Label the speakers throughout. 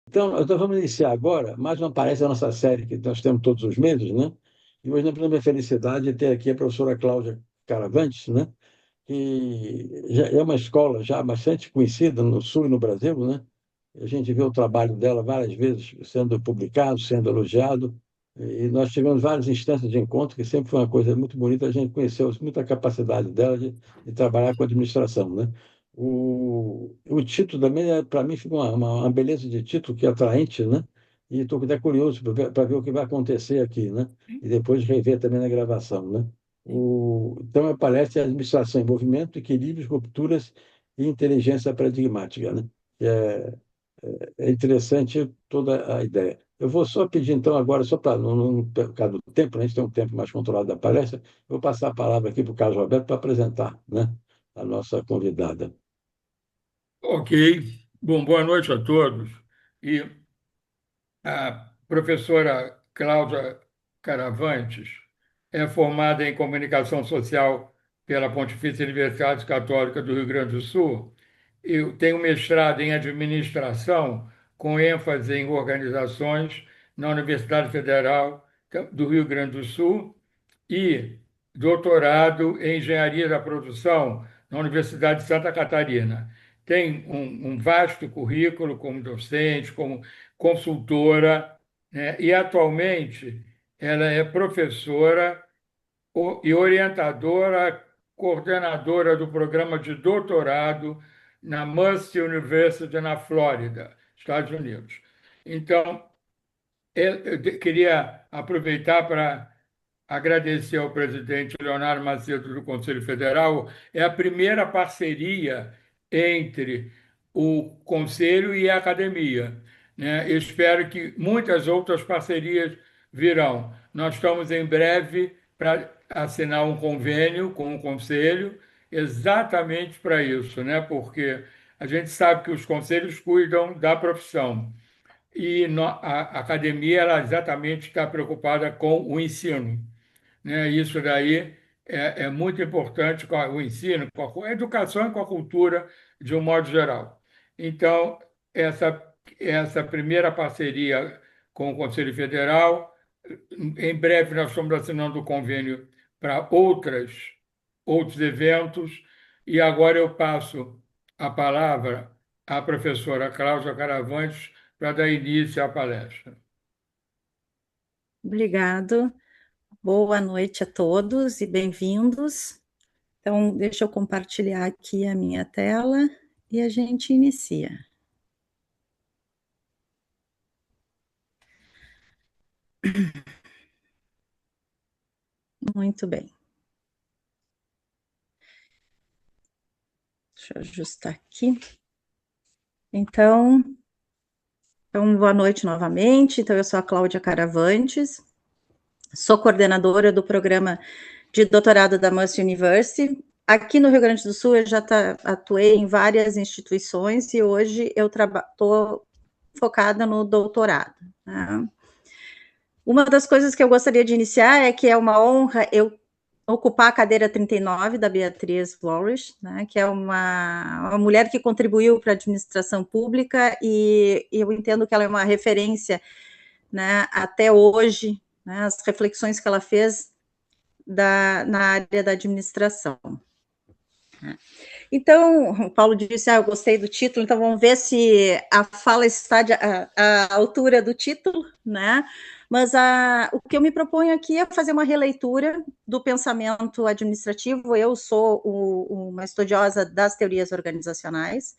Speaker 1: Então, vamos iniciar agora mais uma palestra da nossa série que nós temos todos os meses, né? E hoje nós temos a felicidade de ter aqui a professora Cláudia Caravantes, né? Que já é uma escola já bastante conhecida no Sul e no Brasil, né? A gente vê o trabalho dela várias vezes sendo publicado, sendo elogiado, e nós tivemos várias instâncias de encontro, que sempre foi uma coisa muito bonita, a gente conheceu muita capacidade dela de trabalhar com a administração, né? O título também, para mim, ficou uma beleza de título, que é atraente, né? E estou até curioso para ver o que vai acontecer aqui, né? E depois rever também na gravação, né? Então, a palestra é Administração em Movimento, Equilíbrios, Rupturas e Inteligência Paradigmática, né? É interessante toda a ideia. Eu vou só pedir, então, agora, só para não ficar do tempo, né, a gente tem um tempo mais controlado da palestra, eu vou passar a palavra aqui para o Carlos Roberto para apresentar, né, a nossa convidada.
Speaker 2: Ok. Bom, boa noite a todos. E a professora Cláudia Caravantes é formada em Comunicação Social pela Pontifícia Universidade Católica do Rio Grande do Sul. Eu tenho mestrado em Administração, com ênfase em organizações, na Universidade Federal do Rio Grande do Sul e doutorado em Engenharia da Produção na Universidade de Santa Catarina. Tem um vasto currículo como docente, como consultora, né? E atualmente ela é professora e orientadora, coordenadora do programa de doutorado na Mercy University, na Flórida, Estados Unidos. Então, eu queria aproveitar para agradecer ao presidente Leonardo Macedo do Conselho Federal. É a primeira parceria entre o Conselho e a academia, né? Eu espero que muitas outras parcerias virão. Nós estamos em breve para assinar um convênio com o Conselho exatamente para isso, né? Porque a gente sabe que os conselhos cuidam da profissão e a academia ela exatamente está preocupada com o ensino, né? Isso daí é muito importante com o ensino, com a educação e com a cultura de um modo geral. Então, essa primeira parceria com o Conselho Federal, em breve nós estamos assinando o convênio para outros eventos, e agora eu passo a palavra à professora Cláudia Caravantes para dar início à palestra.
Speaker 3: Obrigado. Boa noite a todos e bem-vindos. Então, deixa eu compartilhar aqui a minha tela e a gente inicia. Muito bem. Deixa eu ajustar aqui. Então, boa noite novamente. Então, eu sou a Cláudia Caravantes, sou coordenadora do programa de doutorado da Mercy University. Aqui no Rio Grande do Sul, eu já atuei em várias instituições e hoje eu estou focada no doutorado, né? Uma das coisas que eu gostaria de iniciar é que é uma honra eu ocupar a cadeira 39 da Beatriz Flores, né, que é uma mulher que contribuiu para a administração pública e eu entendo que ela é uma referência, né, até hoje, né, as reflexões que ela fez na área da administração. Então, o Paulo disse, eu gostei do título, então vamos ver se a fala está à altura do título, né? Mas o que eu me proponho aqui é fazer uma releitura do pensamento administrativo. Eu sou uma estudiosa das teorias organizacionais,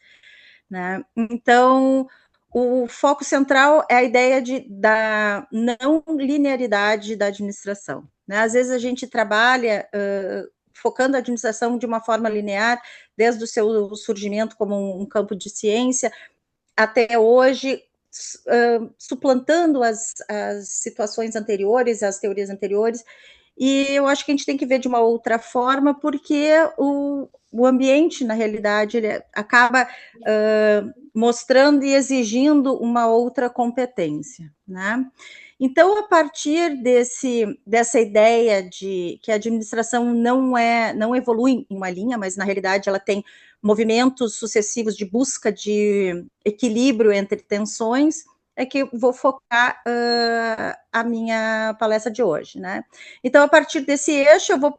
Speaker 3: né? Então, o foco central é a ideia da não linearidade da administração, né? Às vezes a gente trabalha focando a administração de uma forma linear, desde o seu surgimento como um campo de ciência, até hoje, suplantando as situações anteriores, as teorias anteriores, e eu acho que a gente tem que ver de uma outra forma, porque o ambiente, na realidade, ele acaba mostrando e exigindo uma outra competência, né? Então, a partir dessa ideia de que a administração não evolui em uma linha, mas na realidade ela tem movimentos sucessivos de busca de equilíbrio entre tensões, é que eu vou focar a minha palestra de hoje, né? Então, a partir desse eixo, eu vou...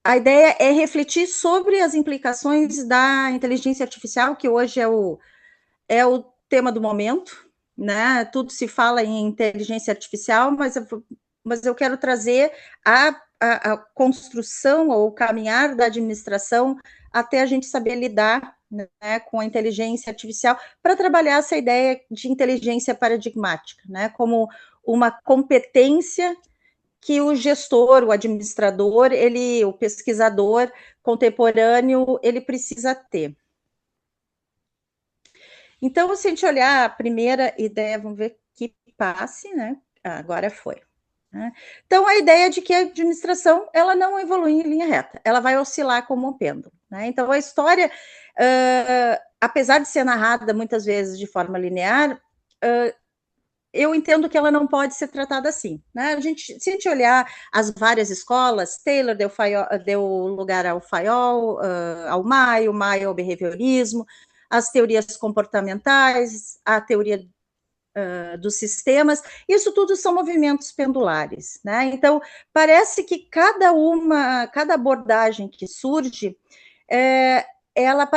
Speaker 3: a ideia é refletir sobre as implicações da inteligência artificial, que hoje é o tema do momento, né? Tudo se fala em inteligência artificial, mas eu quero trazer a construção ou o caminhar da administração até a gente saber lidar, né, com a inteligência artificial, para trabalhar essa ideia de inteligência paradigmática, né, como uma competência que o gestor, o administrador, o pesquisador contemporâneo, ele precisa ter. Então, se a gente olhar a primeira ideia, vamos ver que passe, né? Agora foi. Né? Então, a ideia de que a administração, ela não evolui em linha reta, ela vai oscilar como um pêndulo. Né? Então, a história, apesar de ser narrada muitas vezes de forma linear, eu entendo que ela não pode ser tratada assim. Né? Se a gente olhar as várias escolas, Taylor deu lugar ao Fayol, ao Maio ao behaviorismo, as teorias comportamentais, a teoria dos sistemas, isso tudo são movimentos pendulares. Né? Então, parece que cada abordagem que surge, ela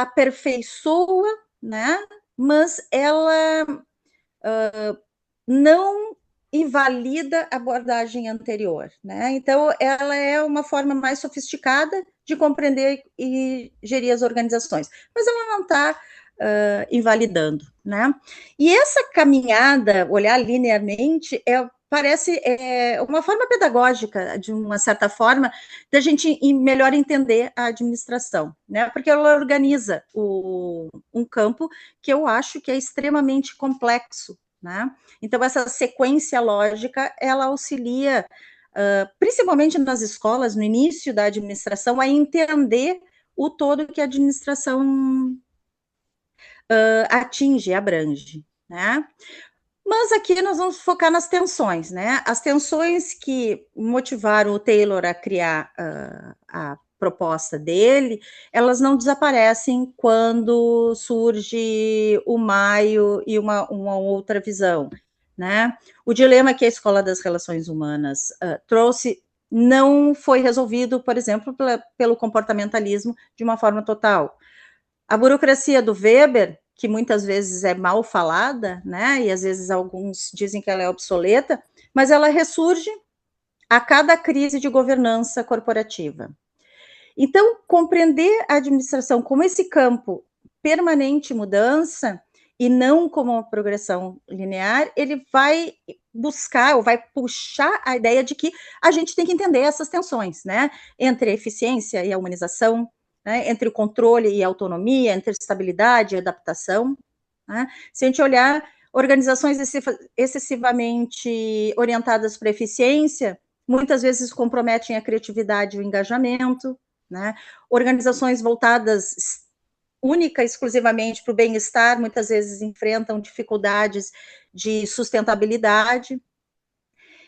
Speaker 3: aperfeiçoa, né? Mas ela não invalida a abordagem anterior, né? Então, ela é uma forma mais sofisticada de compreender e gerir as organizações, mas ela não está invalidando, né? E essa caminhada, olhar linearmente, parece uma forma pedagógica, de uma certa forma, da gente melhor entender a administração, né? Porque ela organiza um campo que eu acho que é extremamente complexo, né? Então, essa sequência lógica, ela auxilia, principalmente nas escolas, no início da administração, a entender o todo que a administração atinge, abrange, né? Mas aqui nós vamos focar nas tensões, né? As tensões que motivaram o Taylor a criar a proposta dele, elas não desaparecem quando surge o Maio e uma outra visão, né? O dilema que a Escola das Relações Humanas trouxe não foi resolvido, por exemplo, pelo comportamentalismo de uma forma total. A burocracia do Weber, que muitas vezes é mal falada, né? E às vezes alguns dizem que ela é obsoleta, mas ela ressurge a cada crise de governança corporativa. Então, compreender a administração como esse campo permanente mudança e não como uma progressão linear, ele vai buscar ou vai puxar a ideia de que a gente tem que entender essas tensões, né? Entre a eficiência e a humanização, né? Entre o controle e a autonomia, entre estabilidade e adaptação. Né? Se a gente olhar organizações excessivamente orientadas para a eficiência, muitas vezes comprometem a criatividade e o engajamento, né? Organizações voltadas única, exclusivamente para o bem-estar, muitas vezes enfrentam dificuldades de sustentabilidade.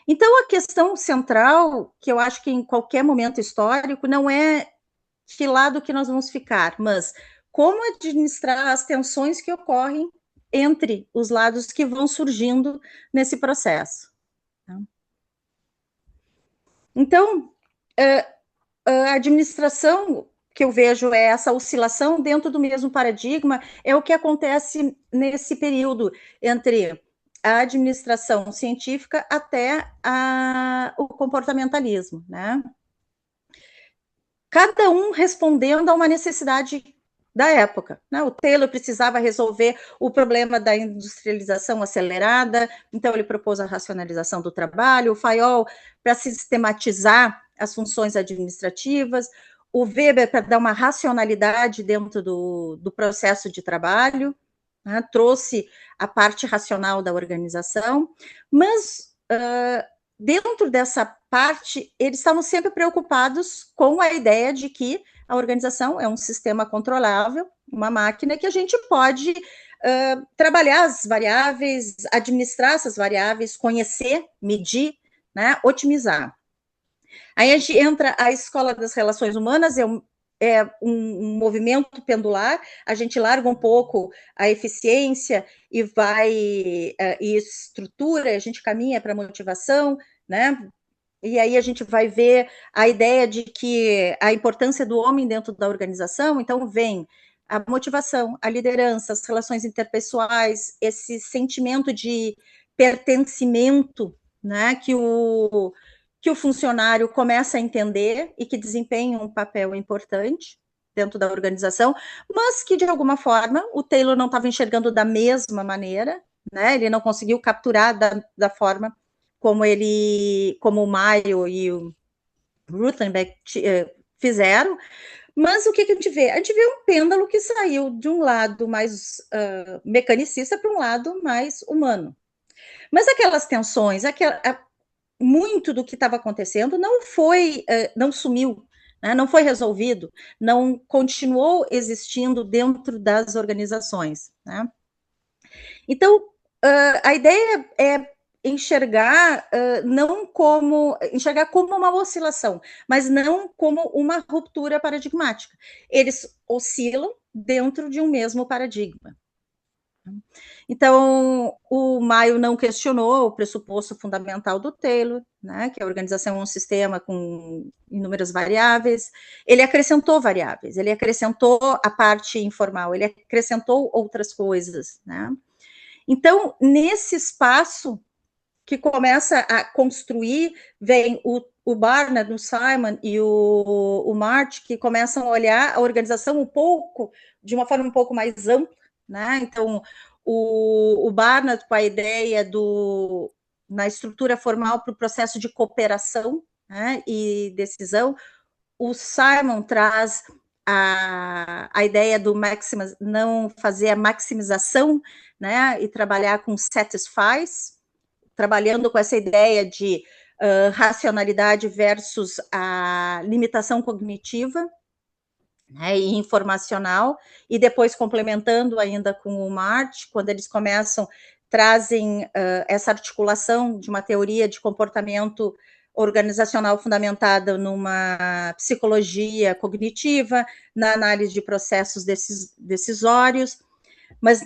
Speaker 3: Então, a questão central, que eu acho que em qualquer momento histórico, não é que lado que nós vamos ficar, mas como administrar as tensões que ocorrem entre os lados que vão surgindo nesse processo. Então, a administração que eu vejo é essa oscilação dentro do mesmo paradigma, é o que acontece nesse período entre a administração científica até o comportamentalismo, né? Cada um respondendo a uma necessidade da época. Né? O Taylor precisava resolver o problema da industrialização acelerada, então ele propôs a racionalização do trabalho, o Fayol para sistematizar as funções administrativas, o Weber para dar uma racionalidade dentro do processo de trabalho, né? Trouxe a parte racional da organização, mas dentro dessa parte, eles estavam sempre preocupados com a ideia de que a organização é um sistema controlável, uma máquina que a gente pode trabalhar as variáveis, administrar essas variáveis, conhecer, medir, né, otimizar. Aí a gente entra a Escola das Relações Humanas, é um movimento pendular, a gente larga um pouco a eficiência e vai, e estrutura, a gente caminha para a motivação, né? E aí a gente vai ver a ideia de que a importância do homem dentro da organização, então vem a motivação, a liderança, as relações interpessoais, esse sentimento de pertencimento, né, que o funcionário começa a entender e que desempenha um papel importante dentro da organização, mas que, de alguma forma, o Taylor não estava enxergando da mesma maneira, né, ele não conseguiu capturar da forma como o Mayo e o Ruthenbeck fizeram, mas o que a gente vê? A gente vê um pêndulo que saiu de um lado mais mecanicista para um lado mais humano. Mas aquelas tensões, muito do que estava acontecendo não sumiu, né, não foi resolvido, não continuou existindo dentro das organizações, né? Então, a ideia é enxergar como uma oscilação, mas não como uma ruptura paradigmática. Eles oscilam dentro de um mesmo paradigma. Então, o Mayo não questionou o pressuposto fundamental do Taylor, né, que a organização é um sistema com inúmeras variáveis. Ele acrescentou variáveis, ele acrescentou a parte informal, ele acrescentou outras coisas, né? Então, nesse espaço que começa a construir, vem o Barnard, o Simon e o March, que começam a olhar a organização de uma forma um pouco mais ampla, né? Então, o Barnard com a ideia na estrutura formal para o processo de cooperação, né, e decisão. O Simon traz a ideia do não fazer a maximização, né, e trabalhar com satisfies, trabalhando com essa ideia de racionalidade versus a limitação cognitiva, né, e informacional, e depois complementando ainda com o March, quando eles trazem essa articulação de uma teoria de comportamento organizacional fundamentada numa psicologia cognitiva, na análise de processos decisórios, mas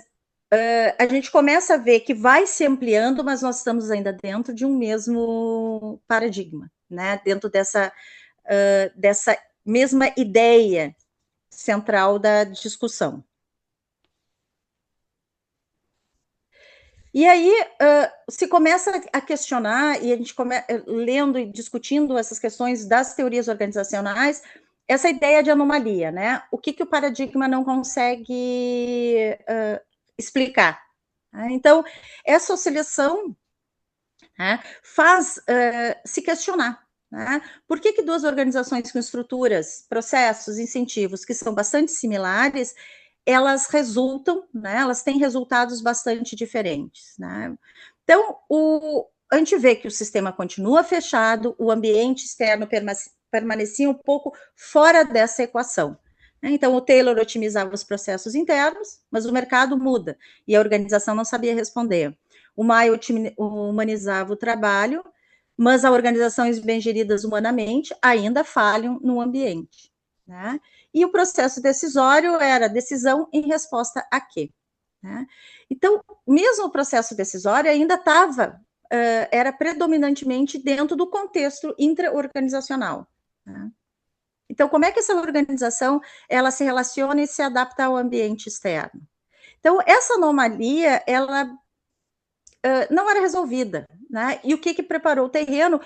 Speaker 3: a gente começa a ver que vai se ampliando, mas nós estamos ainda dentro de um mesmo paradigma, né? Dentro dessa mesma ideia central da discussão. E aí se começa a questionar, e a gente lendo e discutindo essas questões das teorias organizacionais, essa ideia de anomalia, né? O que o paradigma não consegue explicar. Né? Então, essa oscilação, né, faz se questionar. Né? Por que duas organizações com estruturas, processos, incentivos que são bastante similares, elas resultam, né, elas têm resultados bastante diferentes. Né? Então, a gente vê que o sistema continua fechado, o ambiente externo permanecia um pouco fora dessa equação. Então, o Taylor otimizava os processos internos, mas o mercado muda, e a organização não sabia responder. O Mayo humanizava o trabalho, mas as organizações bem geridas humanamente ainda falham no ambiente. Né? E o processo decisório era decisão em resposta a quê? Né? Então, mesmo o processo decisório ainda era predominantemente dentro do contexto intra-organizacional. Né? Então, como é que essa organização ela se relaciona e se adapta ao ambiente externo? Então, essa anomalia, ela não era resolvida, né? E o que preparou o terreno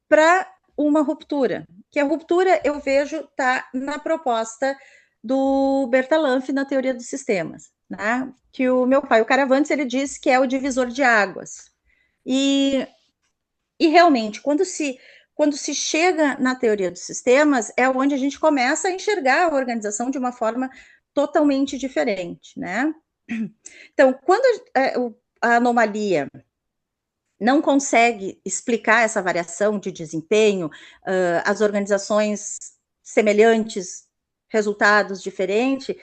Speaker 3: para uma ruptura? Que a ruptura, eu vejo, está na proposta do Bertalanffy na teoria dos sistemas, né? Que o meu pai, o Caravantes, ele diz que é o divisor de águas. E realmente, quando se chega na teoria dos sistemas, é onde a gente começa a enxergar a organização de uma forma totalmente diferente, né? Então, quando a anomalia não consegue explicar essa variação de desempenho, as organizações semelhantes, resultados diferentes,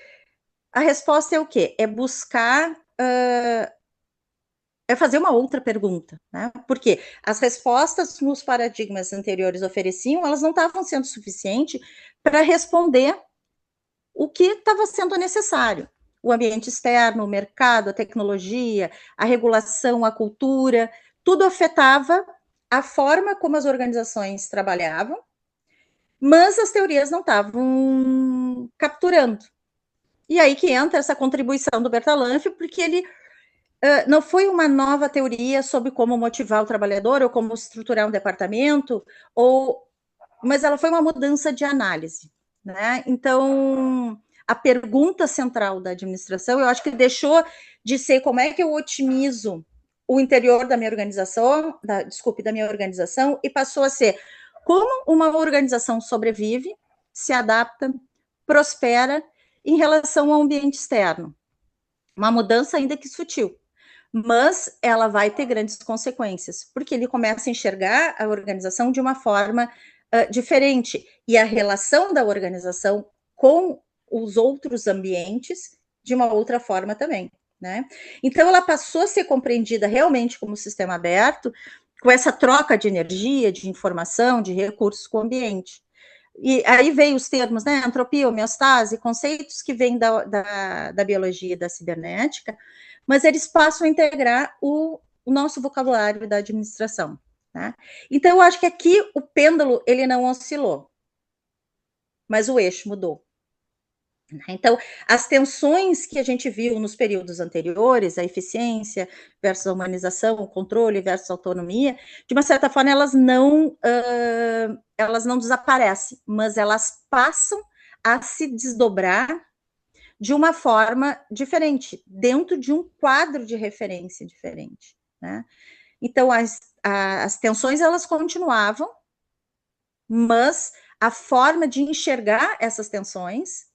Speaker 3: a resposta é o quê? É buscar fazer uma outra pergunta, né? Porque as respostas nos paradigmas anteriores ofereciam, elas não estavam sendo suficientes para responder o que estava sendo necessário. O ambiente externo, o mercado, a tecnologia, a regulação, a cultura, tudo afetava a forma como as organizações trabalhavam, mas as teorias não estavam capturando. E aí que entra essa contribuição do Bertalanffy, porque ele não foi uma nova teoria sobre como motivar o trabalhador ou como estruturar um departamento, mas ela foi uma mudança de análise, né? Então, a pergunta central da administração, eu acho que deixou de ser como é que eu otimizo o interior da minha organização, da minha organização, e passou a ser como uma organização sobrevive, se adapta, prospera em relação ao ambiente externo. Uma mudança ainda que sutil, mas ela vai ter grandes consequências, porque ele começa a enxergar a organização de uma forma diferente, e a relação da organização com os outros ambientes de uma outra forma também, né? Então, ela passou a ser compreendida realmente como sistema aberto, com essa troca de energia, de informação, de recursos com o ambiente. E aí veio os termos, né, entropia, homeostase, conceitos que vêm da biologia e da cibernética, mas eles passam a integrar o nosso vocabulário da administração, né? Então, eu acho que aqui o pêndulo, ele não oscilou, mas o eixo mudou. Então, as tensões que a gente viu nos períodos anteriores, a eficiência versus a humanização, o controle versus a autonomia, de uma certa forma, elas não desaparecem, mas elas passam a se desdobrar de uma forma diferente, dentro de um quadro de referência diferente, né? Então, as tensões, elas continuavam, mas a forma de enxergar essas tensões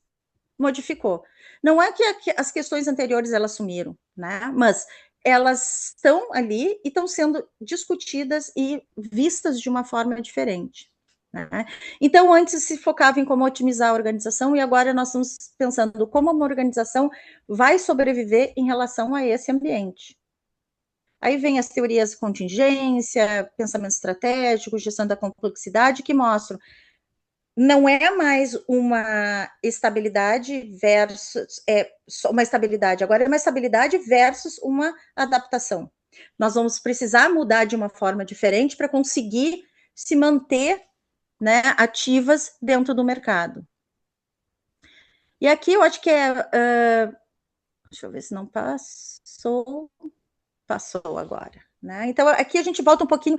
Speaker 3: modificou. Não é que as questões anteriores elas sumiram, né? Mas elas estão ali e estão sendo discutidas e vistas de uma forma diferente, né? Então, antes se focava em como otimizar a organização, e agora nós estamos pensando como uma organização vai sobreviver em relação a esse ambiente. Aí vem as teorias de contingência, pensamento estratégico, gestão da complexidade, que mostram não é mais uma estabilidade versus uma estabilidade, agora é uma estabilidade versus uma adaptação. Nós vamos precisar mudar de uma forma diferente para conseguir se manter, né, ativas dentro do mercado. E aqui eu acho que deixa eu ver se não passou agora, né? Então, aqui a gente volta um pouquinho,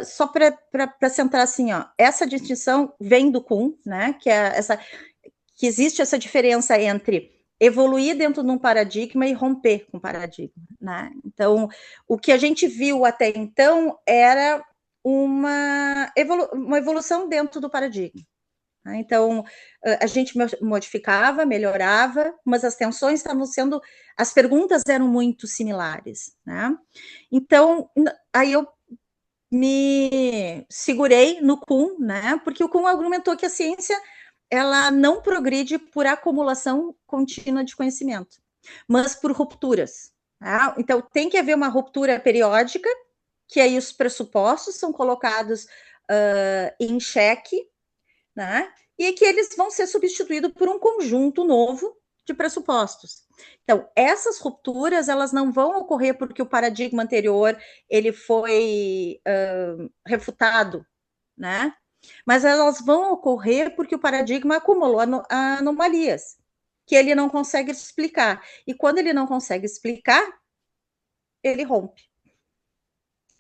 Speaker 3: só para centrar assim, ó, essa distinção vem do Kuhn, né? Que existe essa diferença entre evoluir dentro de um paradigma e romper com o paradigma, né? Então, o que a gente viu até então era uma evolução dentro do paradigma. Então, a gente modificava, melhorava, mas as tensões estavam sendo, as perguntas eram muito similares, né? Então, aí eu me segurei no Kuhn, né? Porque o Kuhn argumentou que a ciência, ela não progride por acumulação contínua de conhecimento, mas por rupturas, tá? Então, tem que haver uma ruptura periódica, que aí os pressupostos são colocados em xeque, né? E que eles vão ser substituídos por um conjunto novo de pressupostos. Então, essas rupturas, elas não vão ocorrer porque o paradigma anterior ele foi refutado, né? Mas elas vão ocorrer porque o paradigma acumulou anomalias que ele não consegue explicar. E quando ele não consegue explicar, ele rompe.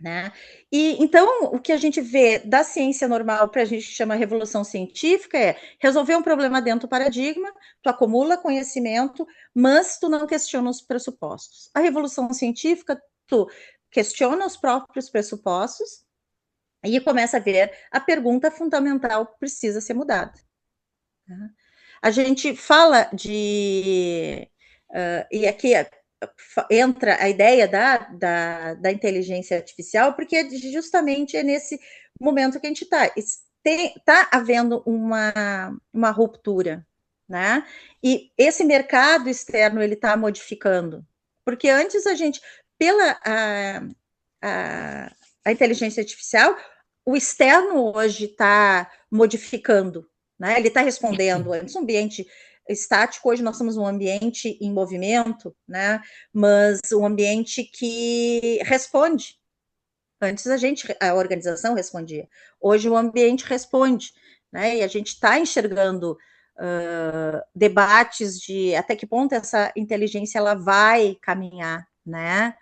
Speaker 3: Né? E então o que a gente vê da ciência normal para a gente chama revolução científica é resolver um problema dentro do paradigma, tu acumula conhecimento, mas tu não questiona os pressupostos. A revolução científica, tu questiona os próprios pressupostos e começa a ver a pergunta fundamental precisa ser mudada. A gente fala de e aqui entra a ideia da inteligência artificial, porque justamente é nesse momento que a gente está havendo uma ruptura, né? E esse mercado externo ele está modificando, porque antes a gente, pela a inteligência artificial, o externo hoje está modificando, né? Ele está respondendo antes um ambiente estático, hoje nós somos um ambiente em movimento, né? Mas um ambiente que responde. Antes a organização respondia, hoje o ambiente responde, né? E a gente está enxergando debates de até que ponto essa inteligência ela vai caminhar, né?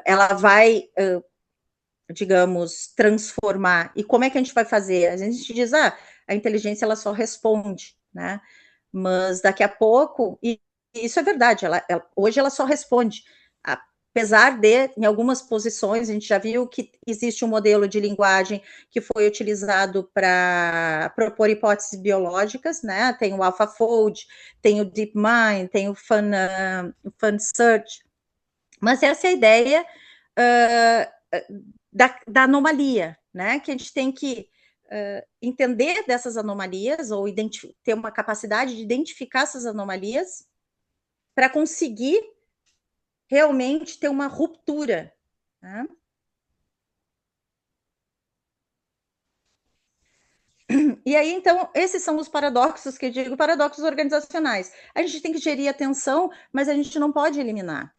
Speaker 3: Ela vai, digamos, transformar. E como é que a gente vai fazer? A gente diz, a inteligência ela só responde, né? Mas daqui a pouco, e isso é verdade, hoje ela só responde. Apesar de, em algumas posições, a gente já viu que existe um modelo de linguagem que foi utilizado para propor hipóteses biológicas, né? Tem o AlphaFold, tem o DeepMind, tem o FunSearch, mas essa é a ideia da anomalia, né? Que a gente tem que entender dessas anomalias ou ter uma capacidade de identificar essas anomalias para conseguir realmente ter uma ruptura. Né? E aí, então, esses são os paradoxos que eu digo, paradoxos organizacionais. A gente tem que gerir a tensão, mas a gente não pode eliminar.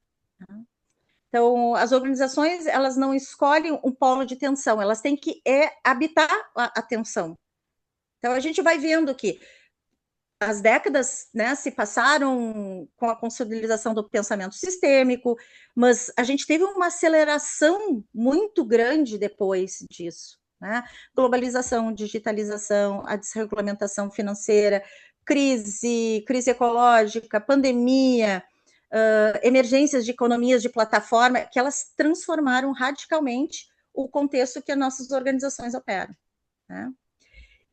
Speaker 3: Então, as organizações, elas não escolhem um polo de tensão, elas têm que habitar a tensão. Então, a gente vai vendo que as décadas, né, se passaram com a consolidação do pensamento sistêmico, mas a gente teve uma aceleração muito grande depois disso, né? Globalização, digitalização, a desregulamentação financeira, crise ecológica, pandemia, emergências de economias de plataforma, que elas transformaram radicalmente o contexto que as nossas organizações operam, né?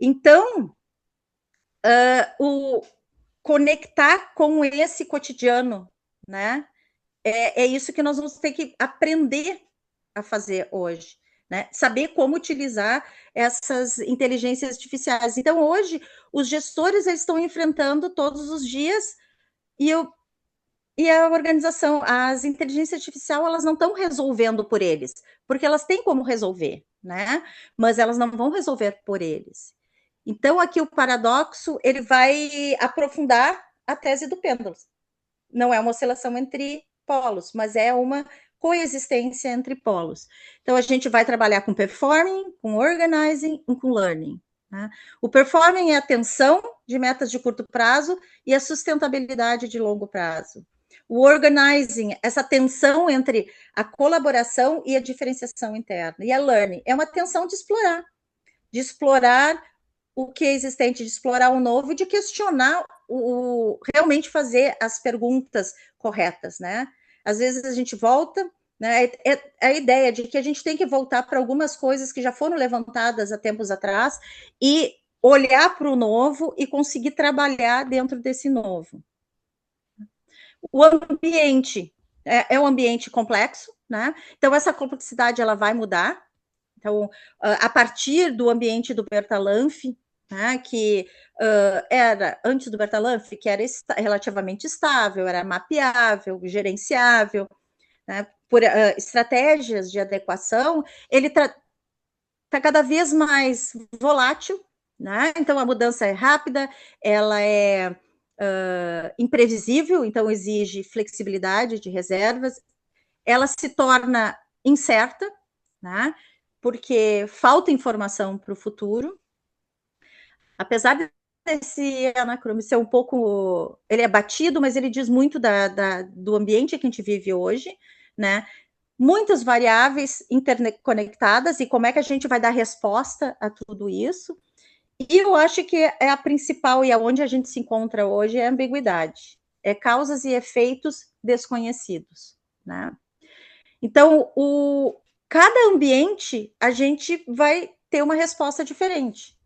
Speaker 3: Então, o conectar com esse cotidiano, né? É isso que nós vamos ter que aprender a fazer hoje, né? Saber como utilizar essas inteligências artificiais. Então, hoje, os gestores eles estão enfrentando todos os dias e a organização, as inteligências artificiais, elas não estão resolvendo por eles, porque elas têm como resolver, né? Mas elas não vão resolver por eles. Então, aqui o paradoxo, ele vai aprofundar a tese do pêndulo. Não é uma oscilação entre polos, mas é uma coexistência entre polos. Então, a gente vai trabalhar com performing, com organizing e com learning. Né? O performing é a atenção de metas de curto prazo e a sustentabilidade de longo prazo. O organizing, essa tensão entre a colaboração e a diferenciação interna. E a learning é uma tensão de explorar o que é existente, de explorar o novo e de questionar realmente fazer as perguntas corretas, né? Às vezes a gente volta, né? É a ideia de que a gente tem que voltar para algumas coisas que já foram levantadas há tempos atrás e olhar para o novo e conseguir trabalhar dentro desse novo. O ambiente é um ambiente complexo, né? Então essa complexidade ela vai mudar. Então, a partir do ambiente do Bertalanffy, né, que era, antes do Bertalanffy, que era relativamente estável, era mapeável, gerenciável, né, por estratégias de adequação, ele está cada vez mais volátil, né? Então a mudança é rápida, ela é imprevisível, então exige flexibilidade de reservas, ela se torna incerta, né? Porque falta informação para o futuro. Apesar desse anacrônimo ser um pouco... Ele é batido, mas ele diz muito do ambiente que a gente vive hoje, né? Muitas variáveis interconectadas e como é que a gente vai dar resposta a tudo isso. E eu acho que é a principal e aonde a gente se encontra hoje é a ambiguidade. É causas e efeitos desconhecidos, né? Então, cada ambiente, a gente vai ter uma resposta diferente.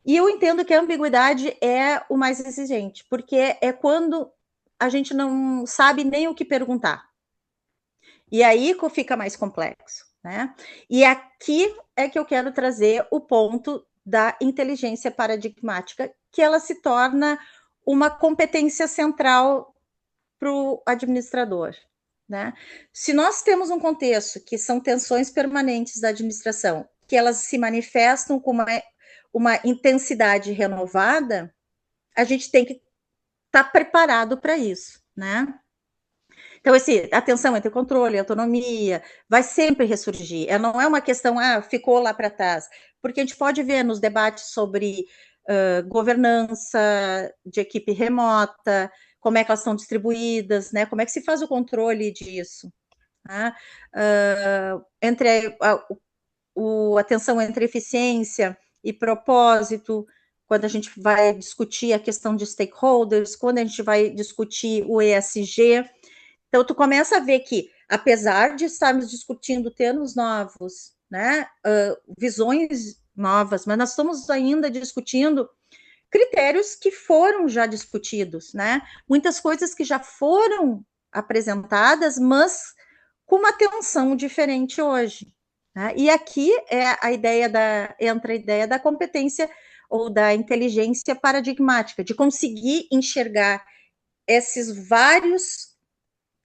Speaker 3: E eu entendo que a ambiguidade é o mais exigente, porque é quando a gente não sabe nem o que perguntar. E aí fica mais complexo, né? E aqui é que eu quero trazer o ponto da inteligência paradigmática, que ela se torna uma competência central para o administrador. Né? Se nós temos um contexto que são tensões permanentes da administração, que elas se manifestam com uma intensidade renovada, a gente tem que estar preparado para isso, né? Então, a tensão entre controle e autonomia vai sempre ressurgir. Não é uma questão, ficou lá para trás. Porque a gente pode ver nos debates sobre governança de equipe remota, como é que elas estão distribuídas, né? Como é que se faz o controle disso? Tá? Entre a tensão entre eficiência e propósito, quando a gente vai discutir a questão de stakeholders, quando a gente vai discutir o ESG. Então, tu começa a ver que, apesar de estarmos discutindo termos novos, né, visões novas, mas nós estamos ainda discutindo critérios que foram já discutidos, né? Muitas coisas que já foram apresentadas, mas com uma atenção diferente hoje. Né? E aqui entra a ideia da competência ou da inteligência paradigmática, de conseguir enxergar esses vários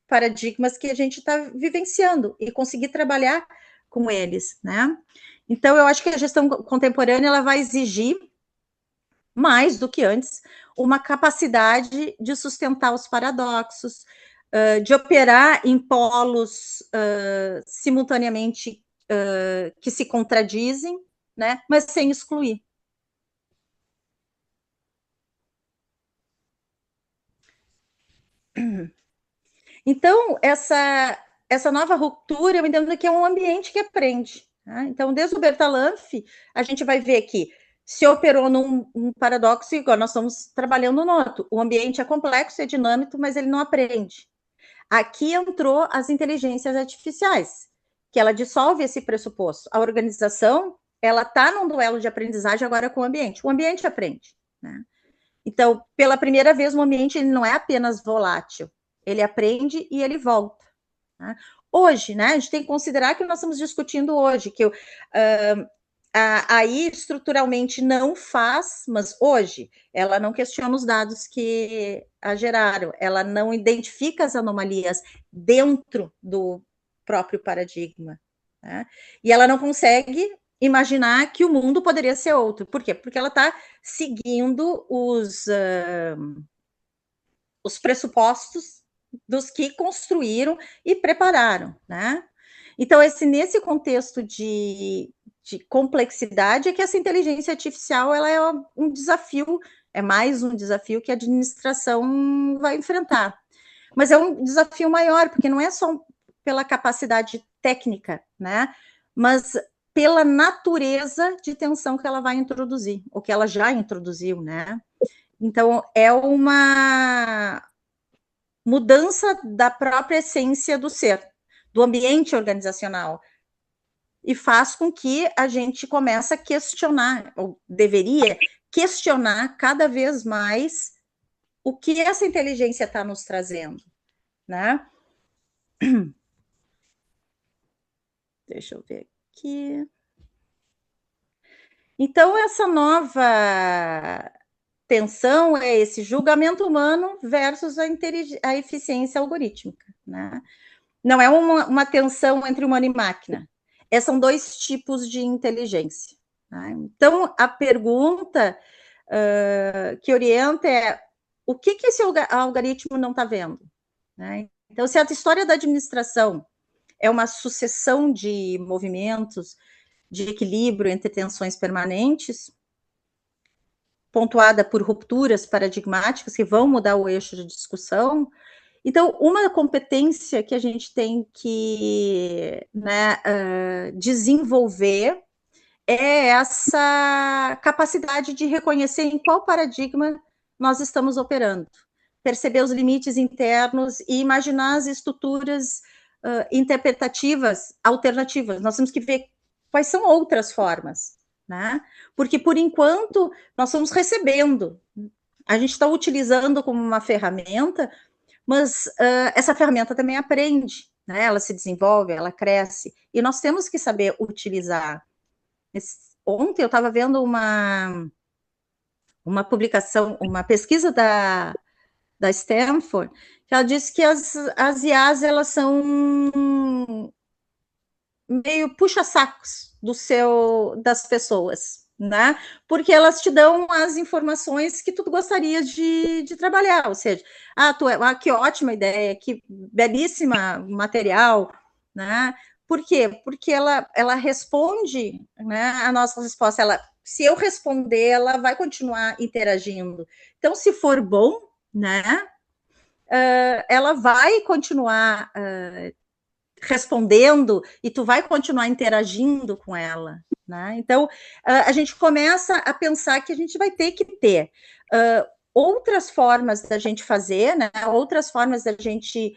Speaker 3: paradigmas que a gente está vivenciando e conseguir trabalhar com eles, né? Então, eu acho que a gestão contemporânea ela vai exigir, mais do que antes, uma capacidade de sustentar os paradoxos, de operar em polos simultaneamente que se contradizem, né? Mas sem excluir. Então, essa nova ruptura, eu entendo que é um ambiente que aprende. Tá? Então, desde o Bertalanffy, a gente vai ver que se operou num paradoxo, igual nós estamos trabalhando no outro. O ambiente é complexo, é dinâmico, mas ele não aprende. Aqui entrou as inteligências artificiais, que ela dissolve esse pressuposto. A organização, ela está num duelo de aprendizagem agora com o ambiente aprende. Né? Então, pela primeira vez, o ambiente ele não é apenas volátil, ele aprende e ele volta. Né? Hoje, né, a gente tem que considerar que nós estamos discutindo hoje, que aí estruturalmente não faz, mas hoje ela não questiona os dados que a geraram, ela não identifica as anomalias dentro do próprio paradigma. Né? E ela não consegue imaginar que o mundo poderia ser outro. Por quê? Porque ela está seguindo os pressupostos dos que construíram e prepararam, né? Então, nesse contexto de complexidade, é que essa inteligência artificial ela é um desafio, é mais um desafio que a administração vai enfrentar. Mas é um desafio maior, porque não é só pela capacidade técnica, né? Mas pela natureza de tensão que ela vai introduzir, ou que ela já introduziu, né? Então, é uma mudança da própria essência do ser, do ambiente organizacional, e faz com que a gente comece a questionar, ou deveria questionar cada vez mais o que essa inteligência está nos trazendo, né? Deixa eu ver aqui. Então, essa nova tensão é esse julgamento humano versus a eficiência algorítmica, né? Não é uma tensão entre humano e máquina. São dois tipos de inteligência. Né? Então, a pergunta que orienta é o que esse algoritmo não está vendo? Né? Então, se a história da administração é uma sucessão de movimentos de equilíbrio entre tensões permanentes, pontuada por rupturas paradigmáticas que vão mudar o eixo de discussão. Então, uma competência que a gente tem que desenvolver é essa capacidade de reconhecer em qual paradigma nós estamos operando, perceber os limites internos e imaginar as estruturas interpretativas alternativas. Nós temos que ver quais são outras formas, né? Porque, por enquanto, nós estamos recebendo, a gente está utilizando como uma ferramenta, mas essa ferramenta também aprende, né? Ela se desenvolve, ela cresce, e nós temos que saber utilizar. Ontem eu estava vendo uma publicação, uma pesquisa da Stanford, que ela disse que as IAs, elas são meio puxa-sacos das pessoas, né? Porque elas te dão as informações que tu gostaria de trabalhar, ou seja, que ótima ideia, que belíssima material, né? Por quê? Porque ela responde, né, a nossa resposta, se eu responder, ela vai continuar interagindo. Então, se for bom, né, ela vai continuar respondendo e tu vai continuar interagindo com ela, né? Então, a gente começa a pensar que a gente vai ter que ter outras formas da gente fazer, né? Outras formas da gente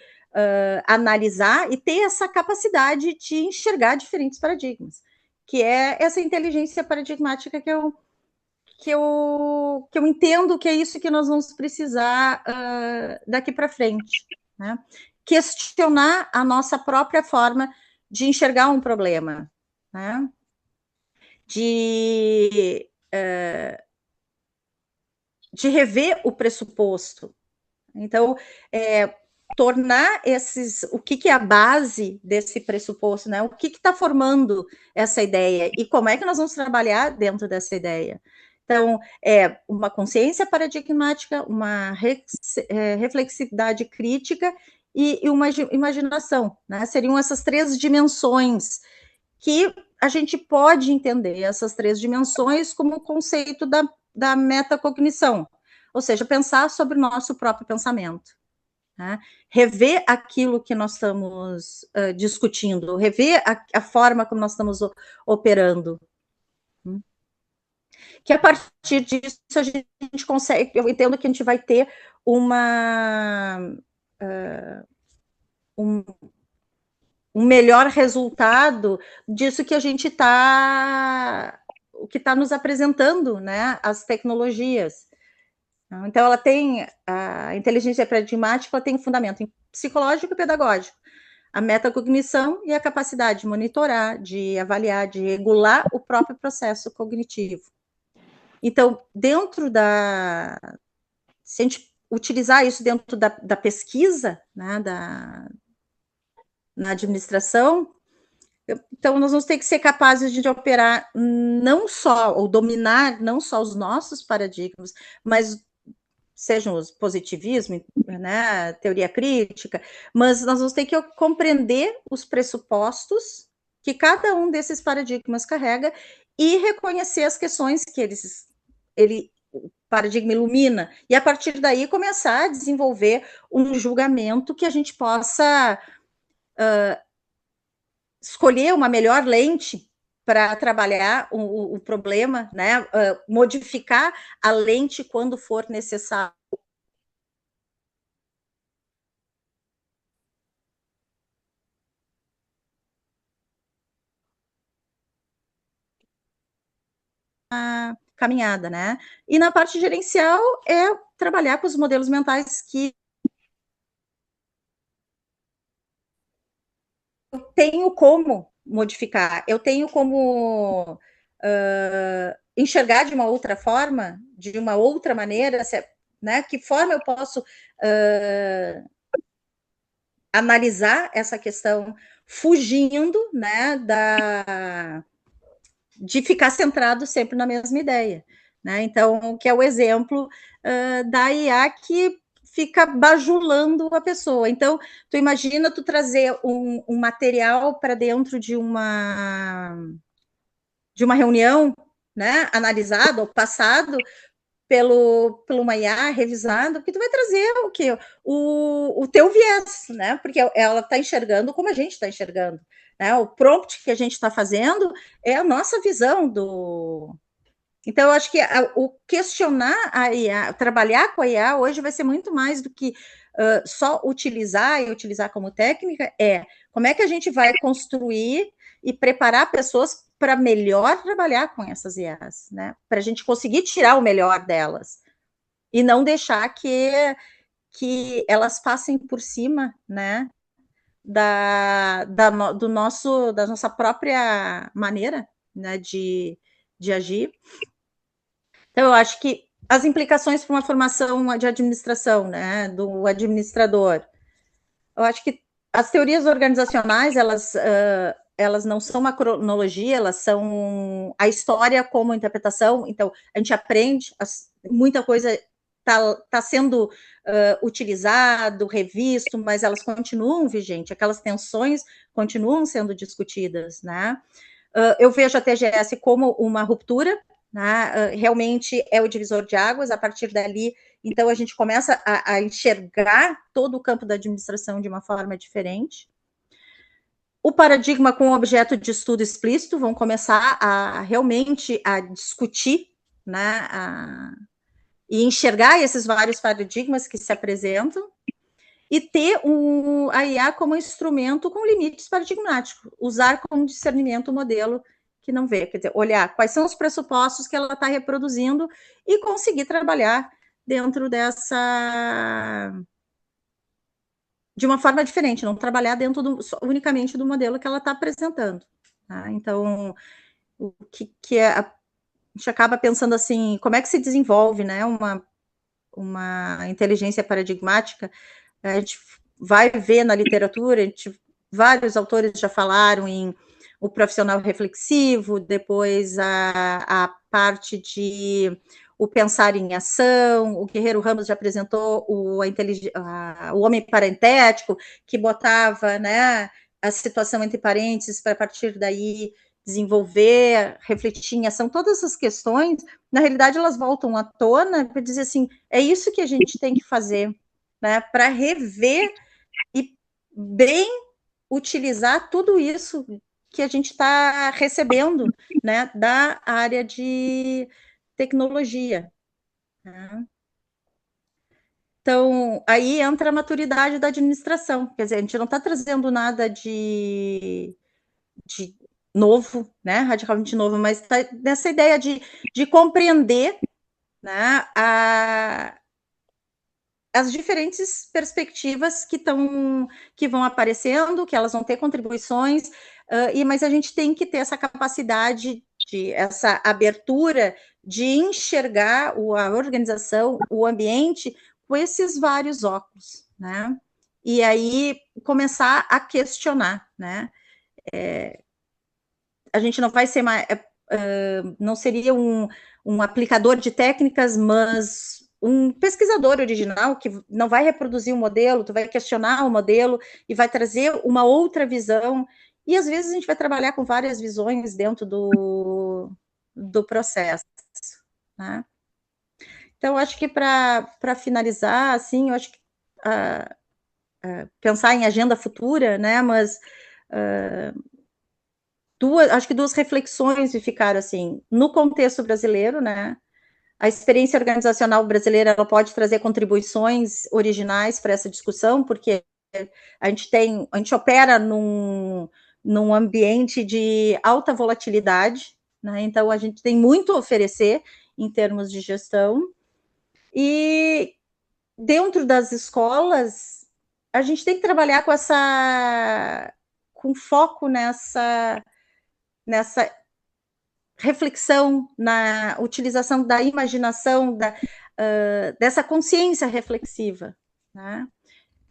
Speaker 3: analisar e ter essa capacidade de enxergar diferentes paradigmas, que é essa inteligência paradigmática que eu entendo que é isso que nós vamos precisar daqui para frente, né? Questionar a nossa própria forma de enxergar um problema, né? De rever o pressuposto. Então, tornar o que é a base desse pressuposto, né? O que está formando essa ideia e como é que nós vamos trabalhar dentro dessa ideia. Então, uma consciência paradigmática, uma reflexividade crítica e uma imaginação, né? Seriam essas três dimensões que a gente pode entender essas três dimensões como o conceito da metacognição, ou seja, pensar sobre o nosso próprio pensamento. Né? Rever aquilo que nós estamos discutindo, rever a forma como nós estamos operando. Que a partir disso a gente consegue, eu entendo que a gente vai ter um melhor resultado disso que a gente o que está nos apresentando, né, as tecnologias. Então, a inteligência paradigmática, ela tem um fundamento psicológico e pedagógico, a metacognição e a capacidade de monitorar, de avaliar, de regular o próprio processo cognitivo. Então, se a gente utilizar isso dentro da pesquisa, né, na administração, então nós vamos ter que ser capazes de operar não só, ou dominar não só os nossos paradigmas, mas sejam os positivismo, né, teoria crítica, mas nós vamos ter que compreender os pressupostos que cada um desses paradigmas carrega e reconhecer as questões que o paradigma ilumina, e a partir daí começar a desenvolver um julgamento que a gente possa escolher uma melhor lente para trabalhar o problema, né? Modificar a lente quando for necessário. A caminhada, né? E na parte gerencial é trabalhar com os modelos mentais que eu tenho como modificar, eu tenho como enxergar de uma outra forma, de uma outra maneira, né? Que forma eu posso analisar essa questão fugindo, né, de ficar centrado sempre na mesma ideia, né? Então, que é o exemplo da IA que fica bajulando a pessoa. Então, tu imagina tu trazer um material para dentro de uma reunião, né, analisado ou passado pelo uma IA, revisado, porque tu vai trazer o quê? O teu viés, né? Porque ela está enxergando como a gente está enxergando. Né? O prompt que a gente está fazendo é a nossa visão do. Então, eu acho que o questionar a IA, trabalhar com a IA hoje vai ser muito mais do que só utilizar e utilizar como técnica, como é que a gente vai construir e preparar pessoas para melhor trabalhar com essas IAs, né? Para a gente conseguir tirar o melhor delas e não deixar que elas passem por cima, né? Da nossa própria maneira, né, de agir. Então, eu acho que as implicações para uma formação de administração, né, do administrador, eu acho que as teorias organizacionais, elas elas não são uma cronologia, elas são a história como interpretação. Então, a gente aprende, muita coisa está sendo utilizado, revisto, mas elas continuam vigentes, aquelas tensões continuam sendo discutidas, né? Eu vejo a TGS como uma ruptura, né? Realmente é o divisor de águas. A partir dali, então, a gente começa a enxergar todo o campo da administração de uma forma diferente. O paradigma com objeto de estudo explícito, vão começar realmente a discutir, né, e enxergar esses vários paradigmas que se apresentam, e ter a IA como instrumento com limites paradigmáticos, usar como discernimento o modelo que não vê, quer dizer, olhar quais são os pressupostos que ela está reproduzindo e conseguir trabalhar dentro de uma forma diferente, não trabalhar dentro unicamente do modelo que ela está apresentando. Tá? Então, o que a gente acaba pensando assim, como é que se desenvolve, né, uma inteligência paradigmática? A gente vai ver na literatura, vários autores já falaram em o profissional reflexivo, depois a parte de o pensar em ação, o Guerreiro Ramos já apresentou o homem parentético, que botava, né, a situação entre parênteses para, a partir daí, desenvolver, refletir em ação. Todas essas questões, na realidade, elas voltam à tona para dizer assim, é isso que a gente tem que fazer, né, para rever e bem utilizar tudo isso que a gente está recebendo, né, da área de tecnologia. Né? Então, aí entra a maturidade da administração, quer dizer, a gente não está trazendo nada de novo, né, radicalmente novo, mas está nessa ideia de compreender, né, as diferentes perspectivas que vão aparecendo, que elas vão ter contribuições, mas a gente tem que ter essa capacidade, essa abertura de enxergar a organização, o ambiente, com esses vários óculos, né? E aí começar a questionar, né? A gente não vai ser mais, não seria um aplicador de técnicas, mas um pesquisador original que não vai reproduzir o modelo, tu vai questionar o modelo e vai trazer uma outra visão, e às vezes a gente vai trabalhar com várias visões dentro do processo, né? Então, acho que para finalizar, assim, eu acho que pensar em agenda futura, né, mas acho que duas reflexões ficaram assim, no contexto brasileiro, né, a experiência organizacional brasileira ela pode trazer contribuições originais para essa discussão, porque a gente opera num ambiente de alta volatilidade, né? Então a gente tem muito a oferecer em termos de gestão, e dentro das escolas a gente tem que trabalhar com foco nessa reflexão, na utilização da imaginação, dessa consciência reflexiva, né?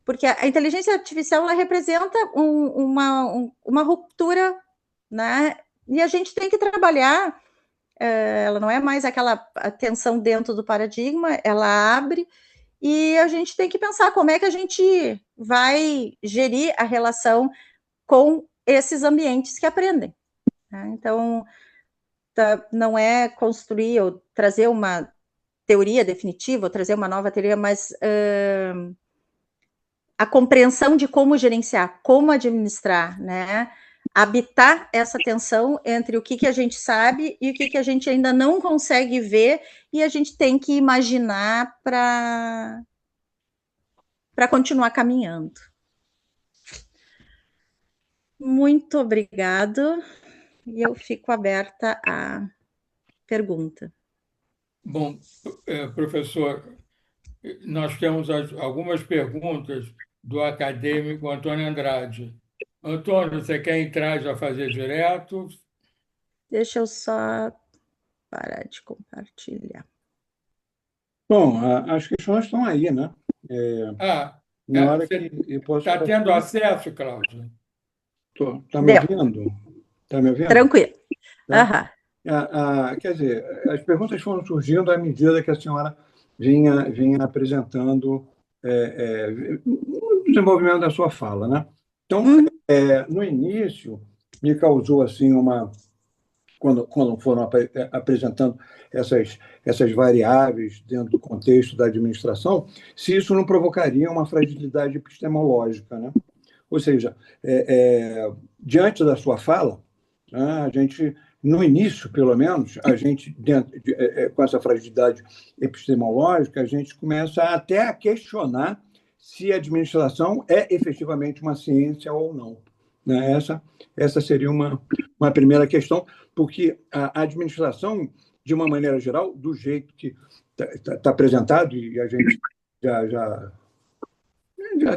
Speaker 3: Porque a inteligência artificial ela representa uma ruptura, né? E a gente tem que trabalhar, ela não é mais aquela tensão dentro do paradigma, ela abre, e a gente tem que pensar como é que a gente vai gerir a relação com esses ambientes que aprendem. Né? Então, não é construir ou trazer uma teoria definitiva, ou trazer uma nova teoria, mas a compreensão de como gerenciar, como administrar, né? Habitar essa tensão entre o que a gente sabe e o que a gente ainda não consegue ver, e a gente tem que imaginar para continuar caminhando. Muito obrigado, e eu fico aberta à pergunta.
Speaker 2: Bom, professor, nós temos algumas perguntas do acadêmico Antônio Andrade. Antônio, você quer entrar e já fazer direto?
Speaker 3: Deixa eu só parar de compartilhar.
Speaker 4: Bom, as questões estão aí, né? Na hora
Speaker 2: Você
Speaker 4: que eu posso
Speaker 2: está tendo
Speaker 4: partir.
Speaker 2: acesso, Cláudio?
Speaker 4: Tá me
Speaker 3: Deu.
Speaker 4: ouvindo? Tá me ouvindo?
Speaker 3: Tranquilo.
Speaker 4: Tá? Quer dizer, as perguntas foram surgindo à medida que a senhora vinha apresentando o desenvolvimento da sua fala, né? Então, no início, me causou assim quando foram apresentando essas variáveis dentro do contexto da administração, se isso não provocaria uma fragilidade epistemológica, né? Ou seja, diante da sua fala, né, a gente, no início, pelo menos, a gente, com essa fragilidade epistemológica, a gente começa até a questionar se a administração é efetivamente uma ciência ou não. Né? Essa seria uma primeira questão, porque a administração, de uma maneira geral, do jeito que está apresentado, e a gente já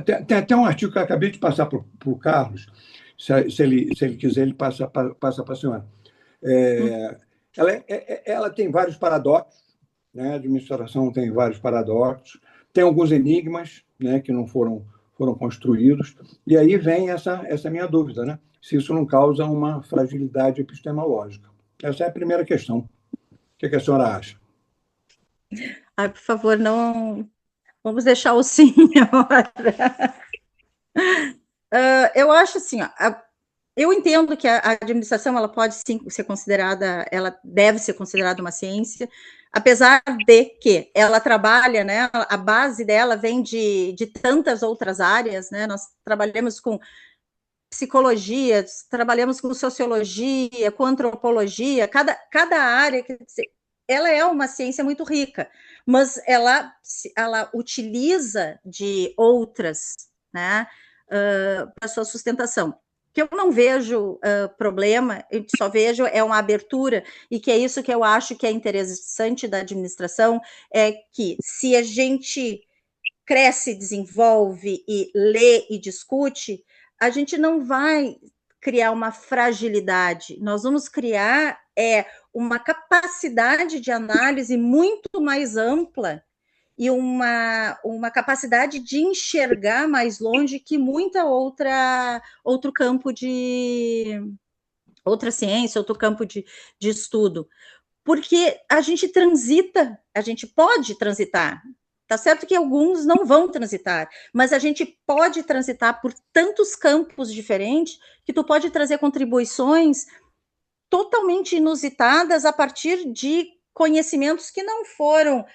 Speaker 4: tem até um artigo que eu acabei de passar para o Carlos, se ele quiser, ele passa para a senhora. Ela tem vários paradoxos, né? A administração tem vários paradoxos, tem alguns enigmas, né, que não foram construídos, e aí vem essa minha dúvida, né? Se isso não causa uma fragilidade epistemológica. Essa é a primeira questão. O que a senhora acha?
Speaker 3: Por favor, não... Vamos deixar o sim agora. Eu acho assim, eu entendo que a administração ela pode sim ser considerada, ela deve ser considerada uma ciência, apesar de que ela trabalha, né, a base dela vem de tantas outras áreas, né, nós trabalhamos com psicologia, trabalhamos com sociologia, com antropologia, cada área, quer dizer, ela é uma ciência muito rica, mas ela utiliza de outras, né, para sua sustentação. Que eu não vejo problema, eu só vejo uma abertura, e que é isso que eu acho que é interessante da administração, é que se a gente cresce, desenvolve e lê e discute, a gente não vai criar uma fragilidade, nós vamos criar uma capacidade de análise muito mais ampla e uma capacidade de enxergar mais longe que outro campo outra ciência, outro campo de estudo, porque a gente pode transitar. Tá certo que alguns não vão transitar, mas a gente pode transitar por tantos campos diferentes que tu pode trazer contribuições totalmente inusitadas a partir de conhecimentos que não foram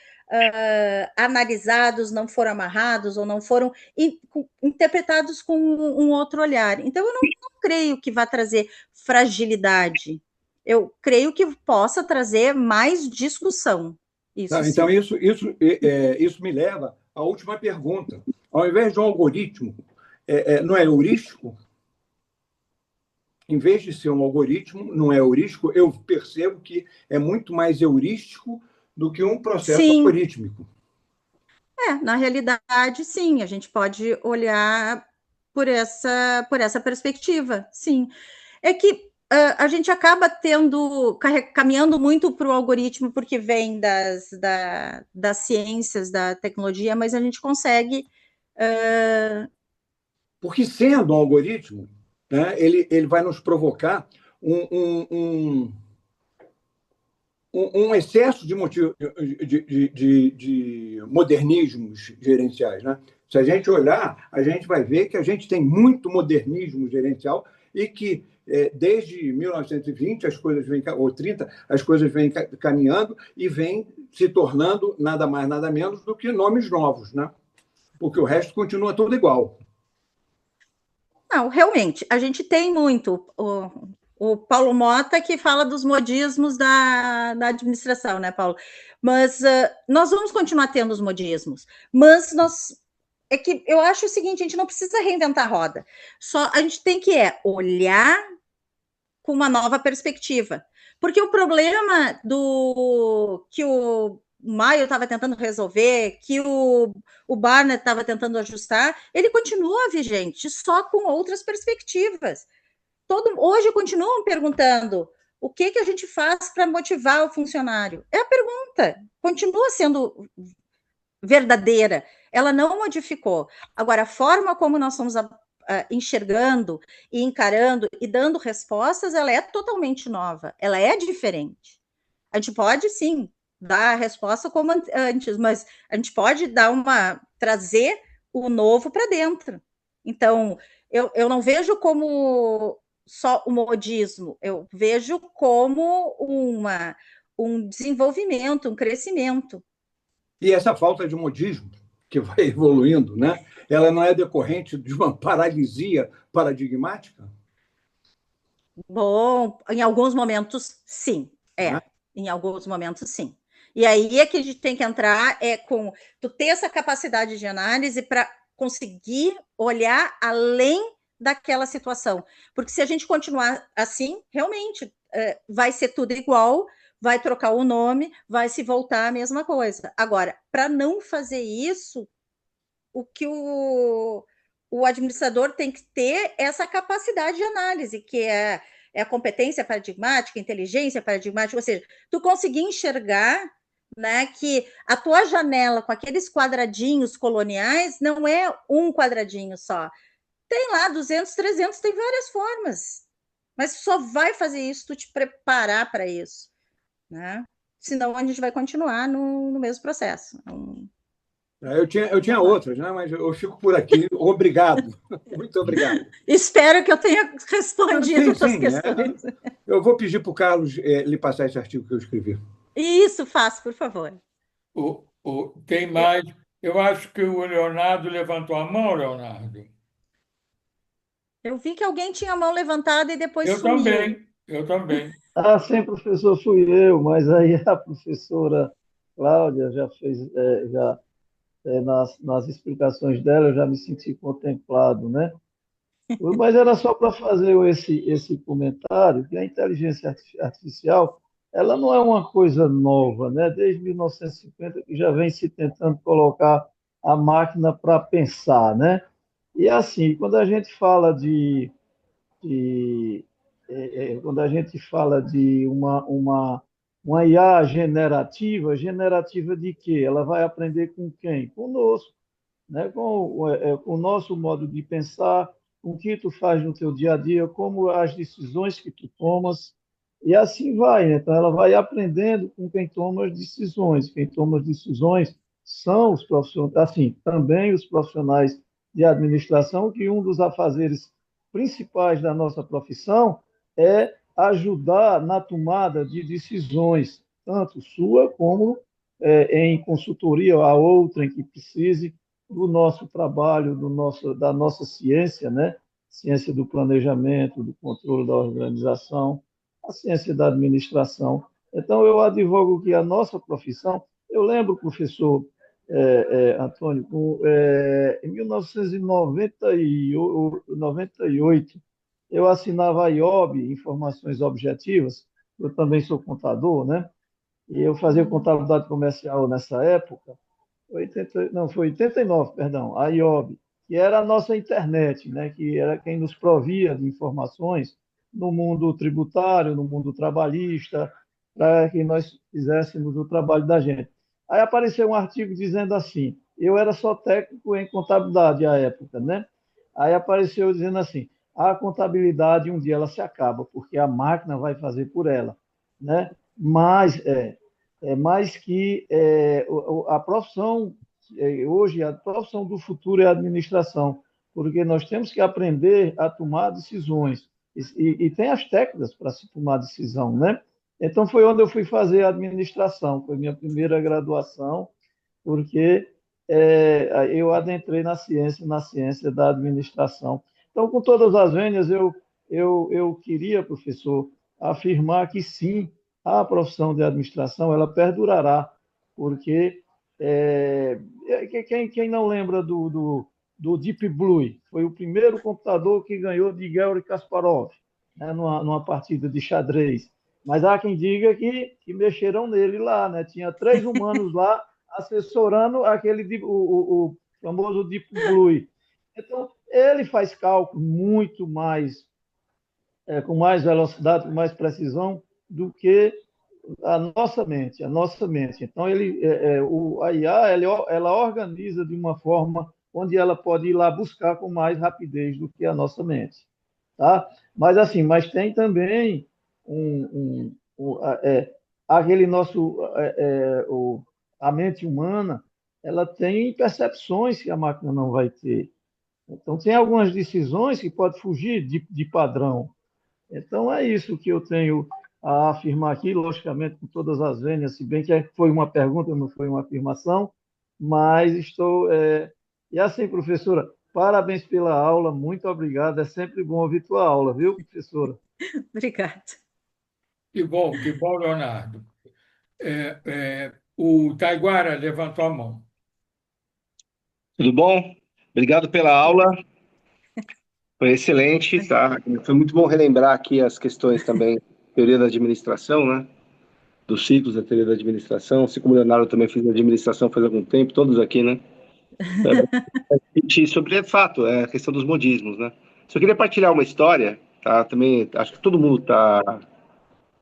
Speaker 3: analisados, não foram amarrados ou não foram interpretados com um outro olhar. Então, eu não creio que vá trazer fragilidade. Eu creio que possa trazer mais discussão.
Speaker 4: Então, isso me leva à última pergunta. Ao invés de um algoritmo, não é heurístico? Em vez de ser um algoritmo, não é heurístico, eu percebo que é muito mais heurístico do que um processo algorítmico.
Speaker 3: Na realidade, sim, a gente pode olhar por essa perspectiva, sim. É que a gente acaba caminhando muito para o algoritmo, porque vem das ciências, da tecnologia, mas a gente consegue...
Speaker 4: Porque sendo um algoritmo, né, ele vai nos provocar um excesso de modernismos gerenciais. Né? Se a gente olhar, a gente vai ver que a gente tem muito modernismo gerencial e que, desde 1920, ou 30, as coisas vêm caminhando e vêm se tornando nada mais, nada menos do que nomes novos, né? Porque o resto continua tudo igual.
Speaker 3: Não, realmente, a gente tem muito... O Paulo Mota que fala dos modismos da administração, né, Paulo? Mas nós vamos continuar tendo os modismos, mas é que eu acho o seguinte, a gente não precisa reinventar a roda, só a gente tem que olhar com uma nova perspectiva, porque o problema que o Maio estava tentando resolver, que o Barnett estava tentando ajustar, ele continua vigente, só com outras perspectivas. Hoje continuam perguntando o que a gente faz para motivar o funcionário. É a pergunta, continua sendo verdadeira, ela não modificou. Agora, a forma como nós estamos enxergando e encarando e dando respostas, ela é totalmente nova, ela é diferente. A gente pode, sim, dar a resposta como antes, mas a gente pode trazer o novo para dentro. Então, eu não vejo como só o modismo, eu vejo como um desenvolvimento, um crescimento.
Speaker 4: E essa falta de modismo, que vai evoluindo, né? Ela não é decorrente de uma paralisia paradigmática?
Speaker 3: Bom, em alguns momentos, sim.
Speaker 4: Né?
Speaker 3: Em alguns momentos, sim. E aí é que a gente tem que entrar com tu ter essa capacidade de análise para conseguir olhar além daquela situação. Porque se a gente continuar assim, realmente vai ser tudo igual, vai trocar o nome, vai se voltar a mesma coisa. Agora, para não fazer isso, o que o administrador tem que ter essa capacidade de análise, que é a competência paradigmática, inteligência paradigmática, ou seja, tu conseguir enxergar, né, que a tua janela com aqueles quadradinhos coloniais não é um quadradinho só. Tem lá 200, 300, tem várias formas. Mas só vai fazer isso tu te preparar para isso, né? Senão a gente vai continuar no mesmo processo.
Speaker 4: Eu tinha outras, né? Mas eu fico por aqui. Obrigado. Muito obrigado.
Speaker 3: Espero que eu tenha respondido
Speaker 4: Sim,
Speaker 3: as
Speaker 4: sim.
Speaker 3: questões.
Speaker 4: Eu vou pedir para o Carlos lhe passar esse artigo que eu escrevi.
Speaker 3: Isso, faço, por favor.
Speaker 2: Tem mais. Eu acho que o Leonardo levantou a mão, Leonardo.
Speaker 3: Eu vi que alguém tinha a mão levantada e depois
Speaker 2: Eu
Speaker 3: sumiu.
Speaker 2: também, eu também.
Speaker 5: Ah, sim, professor, fui eu, mas aí a professora Cláudia já fez, nas explicações dela, eu já me senti contemplado, né? Mas era só para fazer esse comentário, que a inteligência artificial, ela não é uma coisa nova, né? Desde 1950 que já vem se tentando colocar a máquina para pensar, né? E assim, quando a gente fala de quando a gente fala de uma IA generativa, generativa de quê? Ela vai aprender com quem? Conosco, né? Com o nosso modo de pensar, com o que tu faz no teu dia a dia, como as decisões que tu tomas, e assim vai, né? Então, ela vai aprendendo com quem toma as decisões. Quem toma as decisões são os profissionais, assim, também os profissionais de administração, que um dos afazeres principais da nossa profissão é ajudar na tomada de decisões, tanto sua como em consultoria a outra em que precise do nosso trabalho, da nossa ciência, né? Ciência do planejamento, do controle da organização, a ciência da administração. Então, eu advogo que a nossa profissão, eu lembro, professor Antônio, em 1998, eu assinava a IOB, Informações Objetivas, eu também sou contador, né? E eu fazia contabilidade comercial nessa época, 80, não, foi 89, perdão, a IOB, que era a nossa internet, né, que era quem nos provia de informações no mundo tributário, no mundo trabalhista, para que nós fizéssemos o trabalho da gente. Aí apareceu um artigo dizendo assim, eu era só técnico em contabilidade à época, né? Aí apareceu dizendo assim, a contabilidade um dia ela se acaba, porque a máquina vai fazer por ela, né? Mas mais que a profissão, hoje, a profissão do futuro é a administração, porque nós temos que aprender a tomar decisões. E tem as técnicas para se tomar decisão, né? Então, foi onde eu fui fazer a administração, foi minha primeira graduação, porque eu adentrei na ciência da administração. Então, com todas as vênias, eu queria, professor, afirmar que sim, a profissão de administração ela perdurará, porque quem não lembra do Deep Blue, foi o primeiro computador que ganhou de Garry Kasparov, né, numa partida de xadrez. Mas há quem diga que mexeram nele lá, né? Tinha 3 humanos lá assessorando o famoso Deep Blue. Então, ele faz cálculo muito mais, com mais velocidade, com mais precisão do que a nossa mente, a nossa mente. Então, a IA, ela organiza de uma forma onde ela pode ir lá buscar com mais rapidez do que a nossa mente, tá? Mas assim, mas tem também aquele nosso a mente humana, ela tem percepções que a máquina não vai ter. Então tem algumas decisões que pode fugir de padrão. Então é isso que eu tenho a afirmar aqui, logicamente com todas as vênias, se bem que foi uma pergunta, não foi uma afirmação, mas estou e assim, professora, parabéns pela aula, muito obrigado. É sempre bom ouvir tua aula, viu, professora?
Speaker 3: Obrigada.
Speaker 2: Que bom, Leonardo. O Taiguara levantou a mão.
Speaker 6: Tudo bom? Obrigado pela aula, foi excelente, tá? Foi muito bom relembrar aqui as questões também, teoria da administração, né? Dos ciclos da teoria da administração, assim como o Leonardo também fez administração faz algum tempo, todos aqui, né? Sobre, é fato, é a questão dos modismos, né? Só queria partilhar uma história, tá? Também acho que todo mundo está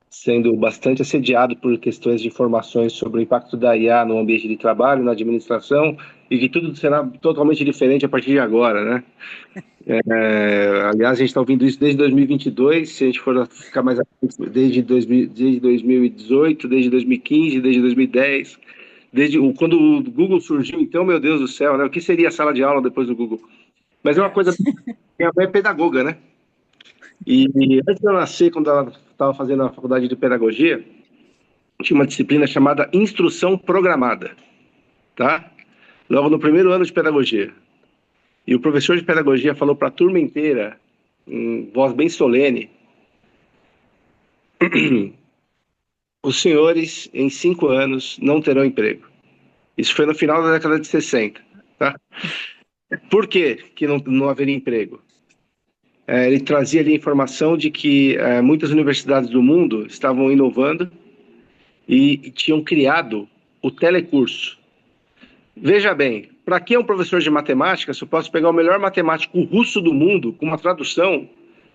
Speaker 6: sendo bastante assediado por questões de informações sobre o impacto da IA no ambiente de trabalho, na administração, e que tudo será totalmente diferente a partir de agora, né? Aliás, a gente está ouvindo isso desde 2022, se a gente for ficar mais desde 2018, desde 2015, desde 2010, quando o Google surgiu, então, meu Deus do céu, né? O que seria a sala de aula depois do Google? Mas é uma coisa, minha mãe é pedagoga, né? E antes de eu nascer, quando ela estava fazendo a faculdade de pedagogia, tinha uma disciplina chamada instrução programada, tá? Logo no primeiro ano de pedagogia. E o professor de pedagogia falou para a turma inteira, em voz bem solene, os senhores, em 5 anos, não terão emprego. Isso foi no final da década de 60, tá? Por que não haveria emprego? Ele trazia ali a informação de que muitas universidades do mundo estavam inovando e tinham criado o telecurso. Veja bem, para quem é um professor de matemática, se eu posso pegar o melhor matemático russo do mundo, com uma tradução,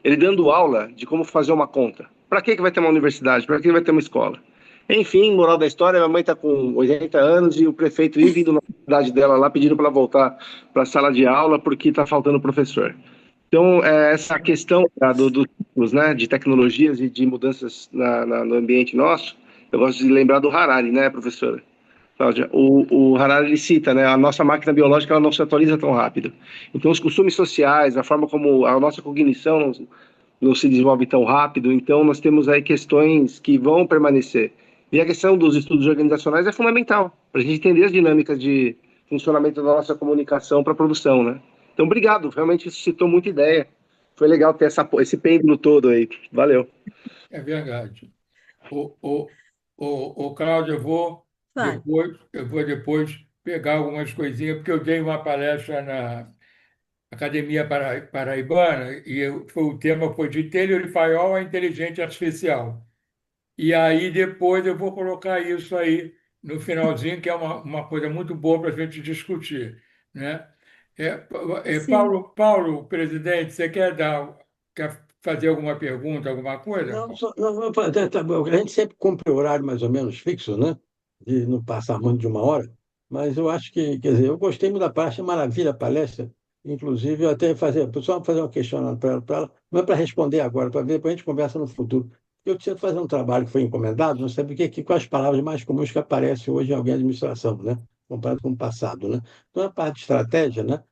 Speaker 6: ele dando aula de como fazer uma conta. Para que vai ter uma universidade? Para que vai ter uma escola? Enfim, moral da história, minha mãe está com 80 anos e o prefeito ia vindo na cidade dela lá pedindo para ela voltar para a sala de aula porque está faltando professor. Então, essa questão dos ciclos, né, de tecnologias e de mudanças no ambiente nosso, eu gosto de lembrar do Harari, né, professora Cláudia? O Harari ele cita, né, a nossa máquina biológica ela não se atualiza tão rápido. Então, os costumes sociais, a forma como a nossa cognição não se desenvolve tão rápido, então nós temos aí questões que vão permanecer. E a questão dos estudos organizacionais é fundamental, para a gente entender as dinâmicas de funcionamento da nossa comunicação para a produção, né? Então, obrigado, realmente suscitou muita ideia. Foi legal ter esse pêndulo todo aí. Valeu.
Speaker 2: É verdade. Cláudio,
Speaker 3: Claro.
Speaker 2: eu vou depois pegar algumas coisinhas, porque eu dei uma palestra na Academia Paraibana e o tema foi de Telha-Faiol à inteligência artificial. E aí depois eu vou colocar isso aí no finalzinho, que é uma coisa muito boa para a gente discutir, né?
Speaker 3: Sim.
Speaker 2: Paulo, presidente, você quer fazer alguma pergunta, alguma coisa?
Speaker 1: Não, a gente sempre cumpre o horário mais ou menos fixo, né? De não passar muito de 1 hora, mas eu acho que, quer dizer, eu gostei muito da palestra, maravilha a palestra, inclusive eu até só fazer uma questionamento para ela, não é para responder agora, para ver, depois a gente conversa no futuro. Eu tinha que fazer um trabalho que foi encomendado, não sabia quais as palavras mais comuns que aparecem hoje em alguém de administração, né? Comparado com o passado, né? Então, a parte de estratégia, né?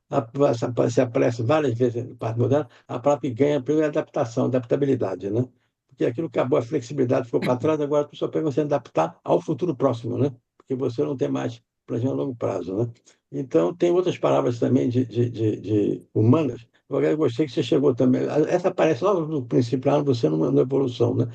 Speaker 1: Se aparece várias vezes na parte moderna, a própria ganha pela adaptação, adaptabilidade, né? Porque aquilo acabou, a flexibilidade ficou para trás, agora tu só pega você adaptar ao futuro próximo, né? Porque você não tem mais planejamento a longo prazo, né? Então, tem outras palavras também de humanas. Eu gostei que você chegou também. Essa aparece logo no princípio, lá no você na evolução, né?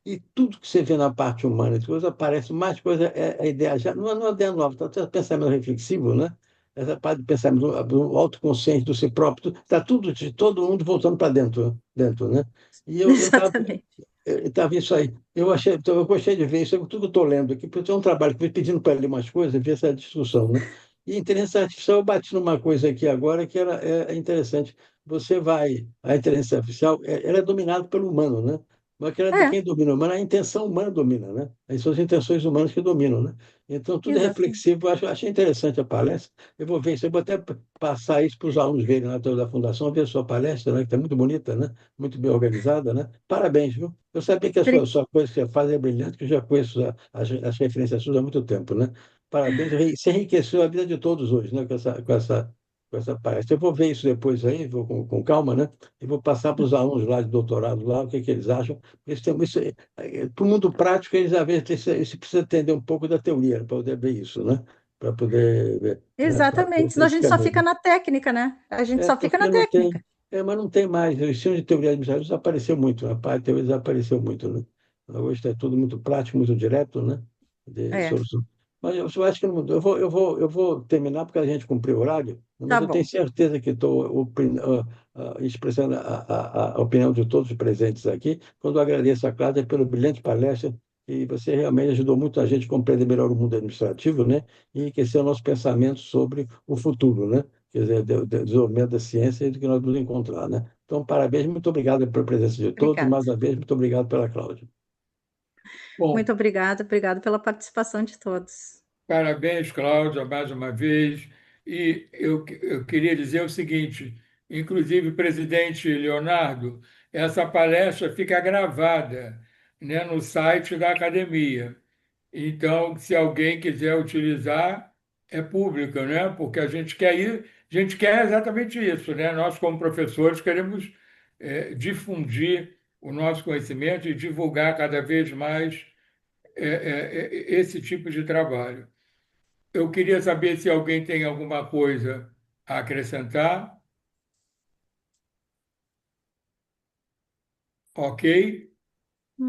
Speaker 1: E tudo que você vê na parte humana, coisa aparece, mais coisa é a ideia já, não é uma ideia nova, então, é pensamento reflexivo, né? Essa parte do pensamento do autoconsciente do si próprio, está tudo, de todo mundo voltando para dentro, né? E eu
Speaker 3: Exatamente.
Speaker 1: estava isso aí. Eu achei, então, eu gostei de ver isso, tudo que eu estou lendo aqui, porque é um trabalho que fui pedindo para ler umas coisas, ver essa discussão, né? E inteligência artificial, eu bati numa coisa aqui agora que é interessante. A inteligência artificial, ela é dominada pelo humano, né? Mas quero dizer,
Speaker 3: É,
Speaker 1: quem domina o humano, a intenção humana domina, né? São as intenções humanas que dominam, né? Então, tudo é
Speaker 3: exatamente.
Speaker 1: reflexivo. Achei interessante a palestra. Eu vou ver isso, eu vou até passar isso para os alunos verem lá da Fundação, ver a sua palestra, né? Que está muito bonita, né? Muito bem organizada, né? Parabéns, viu? Eu sabia que a
Speaker 3: Bri-
Speaker 1: sua coisa que você faz é brilhante, que eu já conheço as referências suas há muito tempo, né? Parabéns, você enriqueceu a vida de todos hoje, né? Com essa palestra. Eu vou ver isso depois aí, vou com calma, né? E vou passar para os alunos lá de doutorado lá, o que, que eles acham. Para o mundo prático, eles às vezes precisa entender um pouco da teoria para poder ver isso, né? Para poder ver.
Speaker 3: Exatamente, senão a
Speaker 1: Esse
Speaker 3: gente só
Speaker 1: caminho.
Speaker 3: fica na técnica, né? A gente só fica
Speaker 1: Porque
Speaker 3: na
Speaker 1: não tem.
Speaker 3: técnica.
Speaker 1: Mas não tem mais. O ensino de teoria administrativa desapareceu muito, né? A parte de teoria desapareceu muito, né? Hoje está tudo muito prático, muito direto, né? De
Speaker 3: É,
Speaker 1: solução. Mas eu acho que não mudou. Eu vou terminar porque a gente cumpriu o horário, mas
Speaker 3: tá
Speaker 1: eu tenho
Speaker 3: bom.
Speaker 1: certeza que estou expressando a opinião de todos os presentes aqui, quando eu agradeço a Cláudia pela brilhante palestra, e você realmente ajudou muito a gente a compreender melhor o mundo administrativo, né? E enriquecer o nosso pensamento sobre o futuro, né? Quer dizer, do desenvolvimento da ciência e do que nós vamos encontrar, né? Então, parabéns, muito obrigado pela presença de todos, e
Speaker 3: Obrigada.
Speaker 1: mais uma vez, muito obrigado pela Cláudia.
Speaker 2: Bom,
Speaker 3: Muito obrigada, obrigado pela participação de todos.
Speaker 2: parabéns, Cláudia, mais uma vez. E eu queria dizer o seguinte: inclusive, presidente Leonardo, essa palestra fica gravada, né, no site da academia. Então, se alguém quiser utilizar, é pública, né? Porque a gente quer exatamente isso, né? Nós, como professores, queremos difundir o nosso conhecimento e divulgar cada vez mais esse tipo de trabalho. Eu queria saber se alguém tem alguma coisa a acrescentar. Ok?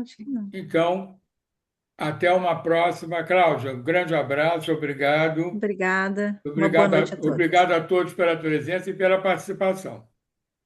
Speaker 3: Acho que não.
Speaker 2: Então, até uma próxima. Cláudia, um grande abraço, obrigado.
Speaker 3: Obrigada. Uma boa
Speaker 2: Obrigado
Speaker 3: noite a todos.
Speaker 2: obrigado a todos pela presença e pela participação.